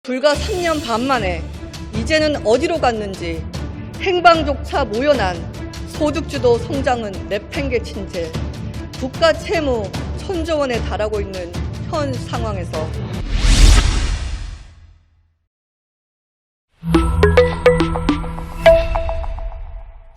불과 3년 반 만에 이제는 어디로 갔는지 행방조차 모여난 소득주도 성장은 내팽개친 채 국가 채무 1,000조 원에 달하고 있는 현 상황에서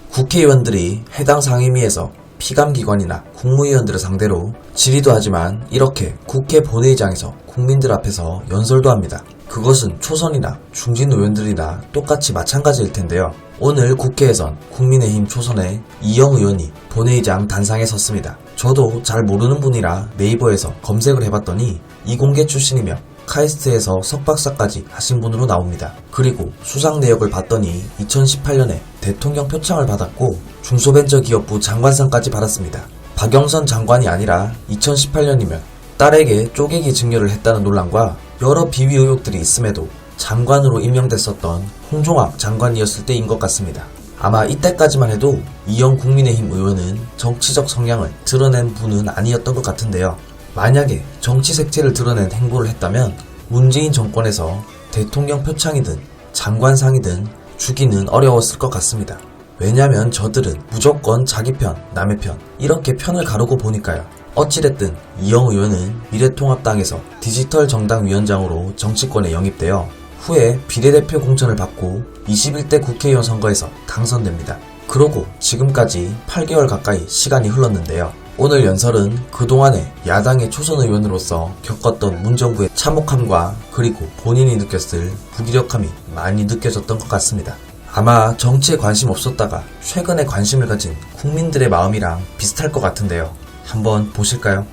국회의원들이 해당 상임위에서 피감기관이나 국무위원들을 상대로 질의도 하지만 이렇게 국회 본회의장에서 국민들 앞에서 연설도 합니다. 그것은 초선이나 중진 의원들이나 똑같이 마찬가지일 텐데요. 오늘 국회에선 국민의힘 초선의 이영 의원이 본회의장 단상에 섰습니다. 저도 잘 모르는 분이라 네이버에서 검색을 해봤더니 이공계 출신이며 카이스트에서 석박사까지 하신 분으로 나옵니다. 그리고 수상 내역을 봤더니 2018년에 대통령 표창을 받았고 중소벤처기업부 장관상까지 받았습니다. 박영선 장관이 아니라 2018년이면 딸에게 쪼개기 증여를 했다는 논란과 여러 비위 의혹들이 있음에도 장관으로 임명됐었던 홍종학 장관이었을 때인 것 같습니다. 아마 이때까지만 해도 이영 국민의힘 의원은 정치적 성향을 드러낸 분은 아니었던 것 같은데요. 만약에 정치 색채를 드러낸 행보를 했다면 문재인 정권에서 대통령 표창이든 장관상이든 주기는 어려웠을 것 같습니다. 왜냐면 저들은 무조건 자기 편, 남의 편 이렇게 편을 가르고 보니까요. 어찌됐든 이영 의원은 미래통합당에서 디지털 정당 위원장으로 정치권에 영입되어 후에 비례대표 공천을 받고 21대 국회의원 선거에서 당선됩니다. 그러고 지금까지 8개월 가까이 시간이 흘렀는데요. 오늘 연설은 그동안의 야당의 초선 의원으로서 겪었던 문정부의 참혹함과 그리고 본인이 느꼈을 무기력함이 많이 느껴졌던 것 같습니다. 아마 정치에 관심 없었다가 최근에 관심을 가진 국민들의 마음이랑 비슷할 것 같은데요. 한번 보실까요?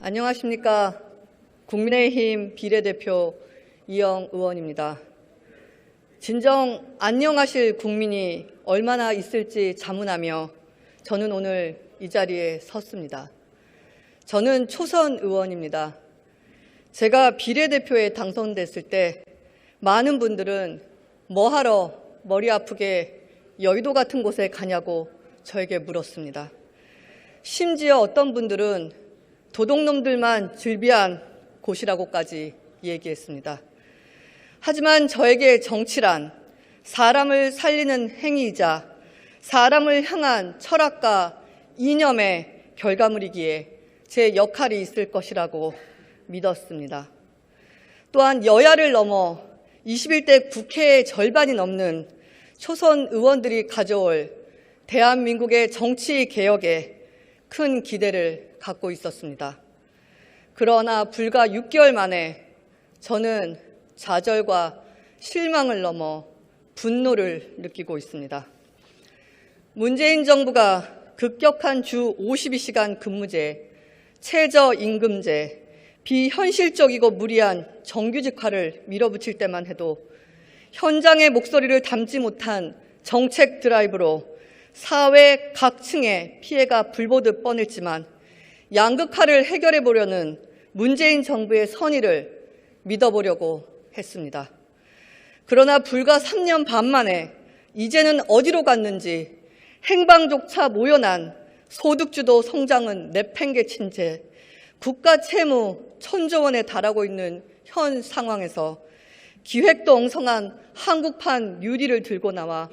안녕하십니까. 국민의힘 비례대표 이영 의원입니다. 진정 안녕하실 국민이 얼마나 있을지 자문하며 저는 오늘 이 자리에 섰습니다. 저는 초선 의원입니다. 제가 비례대표에 당선됐을 때 많은 분들은 뭐하러 머리 아프게 여의도 같은 곳에 가냐고 저에게 물었습니다. 심지어 어떤 분들은 도둑놈들만 즐비한 곳이라고까지 얘기했습니다. 하지만 저에게 정치란 사람을 살리는 행위이자 사람을 향한 철학과 이념의 결과물이기에 제 역할이 있을 것이라고 믿었습니다. 또한 여야를 넘어 21대 국회의 절반이 넘는 초선 의원들이 가져올 대한민국의 정치 개혁에 큰 기대를 갖고 있었습니다. 그러나 불과 6개월 만에 저는 좌절과 실망을 넘어 분노를 느끼고 있습니다. 문재인 정부가 급격한 주 52시간 근무제, 최저임금제, 비현실적이고 무리한 정규직화를 밀어붙일 때만 해도 현장의 목소리를 담지 못한 정책 드라이브로 사회 각 층의 피해가 불보듯 뻔했지만 양극화를 해결해 보려는 문재인 정부의 선의를 믿어보려고 했습니다. 그러나 불과 3년 반 만에 이제는 어디로 갔는지 행방조차 모여난 소득주도 성장은 내팽개친 채 국가 채무 1,000조 원에 달하고 있는 현 상황에서 기획도 엉성한 한국판 뉴딜을 들고 나와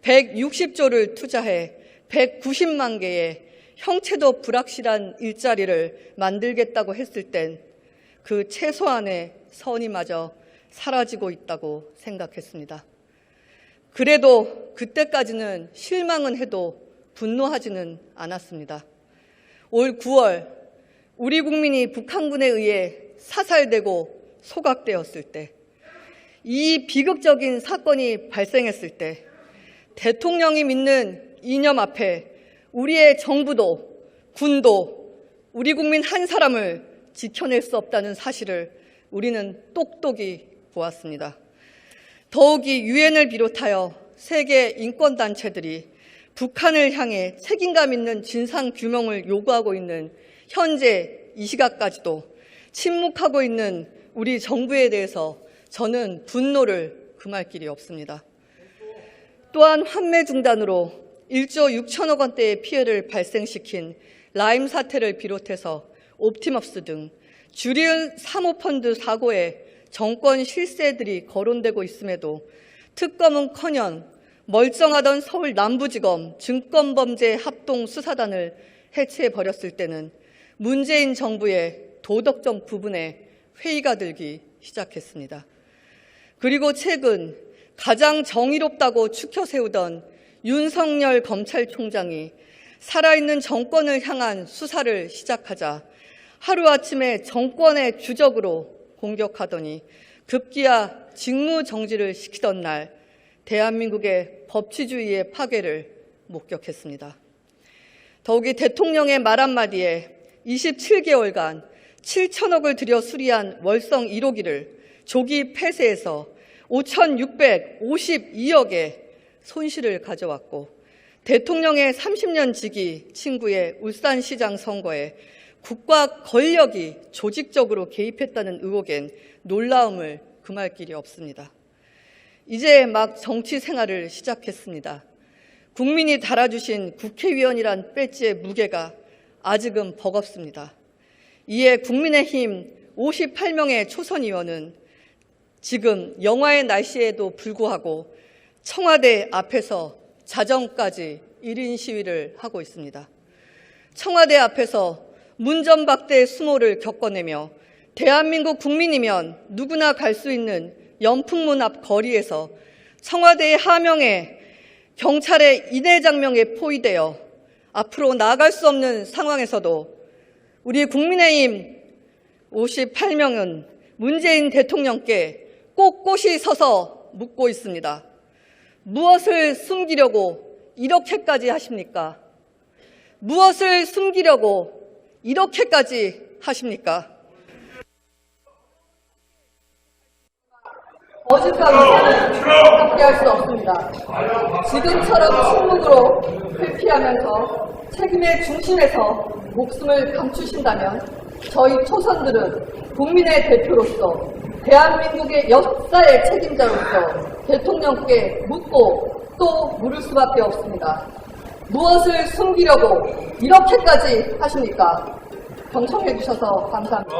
160조를 투자해 190만 개의 형체도 불확실한 일자리를 만들겠다고 했을 땐 그 최소한의 선의마저 사라지고 있다고 생각했습니다. 그래도 그때까지는 실망은 해도 분노하지는 않았습니다. 올 9월 우리 국민이 북한군에 의해 사살되고 소각되었을 때, 이 비극적인 사건이 발생했을 때 대통령이 믿는 이념 앞에 우리의 정부도 군도 우리 국민 한 사람을 지켜낼 수 없다는 사실을 우리는 똑똑히 보았습니다. 더욱이 유엔을 비롯하여 세계 인권단체들이 북한을 향해 책임감 있는 진상규명을 요구하고 있는 현재 이 시각까지도 침묵하고 있는 우리 정부에 대해서 저는 분노를 금할 길이 없습니다. 또한 환매 중단으로 1조 6천억 원대의 피해를 발생시킨 라임 사태를 비롯해서 옵티머스 등 주리은 사모펀드 사고에 정권 실세들이 거론되고 있음에도 특검은커녕 멀쩡하던 서울 남부지검 증권범죄 합동수사단을 해체해버렸을 때는 문재인 정부의 도덕적 부분에 회의가 들기 시작했습니다. 그리고 최근 가장 정의롭다고 추켜 세우던 윤석열 검찰총장이 살아있는 정권을 향한 수사를 시작하자 하루아침에 정권의 주적으로 공격하더니 급기야 직무정지를 시키던 날 대한민국의 법치주의의 파괴를 목격했습니다. 더욱이 대통령의 말 한마디에 27개월간 7천억을 들여 수리한 월성 1호기를 조기 폐쇄해서 5,652억의 손실을 가져왔고 대통령의 30년 지기 친구의 울산시장 선거에 국가 권력이 조직적으로 개입했다는 의혹엔 놀라움을 금할 길이 없습니다. 이제 막 정치 생활을 시작했습니다. 국민이 달아주신 국회의원이란 배지의 무게가 아직은 버겁습니다. 이에 국민의힘 58명의 초선 의원은 지금 영하의 날씨에도 불구하고 청와대 앞에서 자정까지 1인 시위를 하고 있습니다. 청와대 앞에서 문전박대의 수모를 겪어내며 대한민국 국민이면 누구나 갈 수 있는 연풍문 앞 거리에서 청와대의 하명에 경찰의 인해장명에 포위되어 앞으로 나아갈 수 없는 상황에서도 우리 국민의힘 58명은 문재인 대통령께 꼿꼿이 서서 묻고 있습니다. 무엇을 숨기려고 이렇게까지 하십니까? 무엇을 숨기려고 이렇게까지 하십니까? 거짓과 위선은 함께할 수 없습니다. 지금처럼 침묵으로 회피하면서 책임의 중심에서 목숨을 감추신다면 저희 초선들은 국민의 대표로서 대한민국의 역사의 책임자로서 대통령께 묻고 또 물을 수밖에 없습니다. 무엇을 숨기려고 이렇게까지 하십니까? 경청해 주셔서 감사합니다.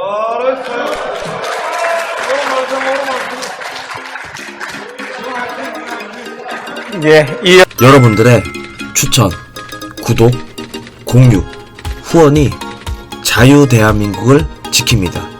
여러분들의 추천, 구독, 공유, 후원이 자유 대한민국을 지킵니다.